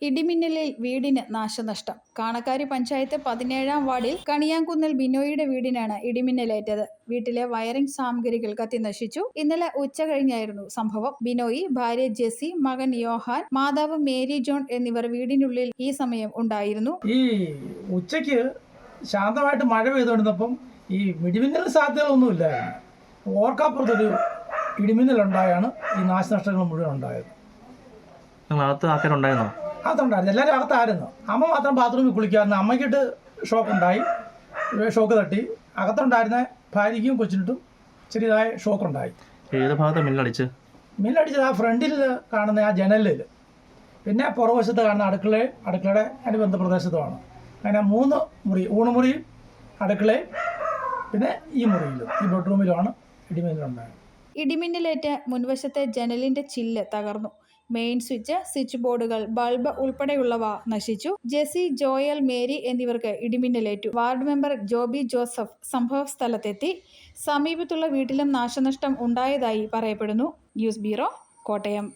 ഇടിമിന്നലിൽ വീടിന് നാശനഷ്ടം. കാണക്കാരി പഞ്ചായത്ത് 17-ാം വാർഡിൽ കണിയാങ്കുന്നിൽ ബിനോയിയുടെ വീടിനാണ് ഇടിമിന്നലേറ്റത്. വീട്ടിലെ വയറിംഗ് സാമഗ്രികൾ കത്തിനശിച്ചു. ഇന്നലെ ഉച്ച കഴിഞ്ഞായിരുന്നു സംഭവം. ബിനോയി, ഭാര്യ ജെസി, മകൻ യോഹാൻ, മാതാവ് മേരി ജോൺ എന്നിവർ വീടിനുള്ളിൽ ഈ സമയം ഉണ്ടായിരുന്നു. ഈ ഉച്ചയ്ക്ക് ശാന്തമായിട്ട് മഴ പെയ്തുകൊണ്ടിരുന്നപ്പം ഈ ഇടിമിന്നൽ സാധ്യതകളൊന്നുമില്ലായിരുന്നു. ഓർക്കാപ്പുറത്തൊരു ഇടിമിന്നലുണ്ടായാണ് ഈ നാശനഷ്ടങ്ങൾ മുഴുവൻ ഉണ്ടായത്. അകത്തുണ്ടായിരുന്നോ? അകത്തുണ്ടായിരുന്നു, എല്ലാവരും അകത്തായിരുന്നു. അമ്മ മാത്രം ബാത്റൂമിൽ കുളിക്കായിരുന്നു. അമ്മയ്ക്കിട്ട് ഷോക്ക് തട്ടി. അകത്തുണ്ടായിരുന്ന ഭാര്യയ്ക്കും കൊച്ചിനിട്ടും ചെറിയതായ ഷോക്കുണ്ടായി. ഏത് ഭാഗത്ത് മിന്നടിച്ചത്? ആ ഫ്രണ്ടിൽ കാണുന്ന ആ ജനലിൽ, പിന്നെ പുറവശത്ത് കാണുന്ന അടുക്കളയുടെ അനുബന്ധ പ്രദേശത്തുമാണ്. അങ്ങനെ 3 മുറി, ഊണുമുറിയും അടുക്കളയും പിന്നെ ഈ മുറിയിലും, ഈ ബെഡ്റൂമിലുമാണ് ഇടിമിന്നലുണ്ടായത്. ഇടിമിന്നലേറ്റ് മുൻവശത്തെ ജനലിന്റെ ചില്ല് തകർന്നു. മെയിൻ സ്വിച്ച് ബോർഡുകൾ, ബൾബ് ഉൾപ്പെടെയുള്ളവ നശിച്ചു. ജെസി, ജോയൽ, മേരി എന്നിവർക്ക് ഇടിമിന്നലേറ്റു. വാർഡ് മെമ്പർ ജോബി ജോസഫ് സംഭവസ്ഥലത്തെത്തി. സമീപത്തുള്ള വീട്ടിലും നാശനഷ്ടം ഉണ്ടായതായി പറയപ്പെടുന്നു. News bureau, Kottayam.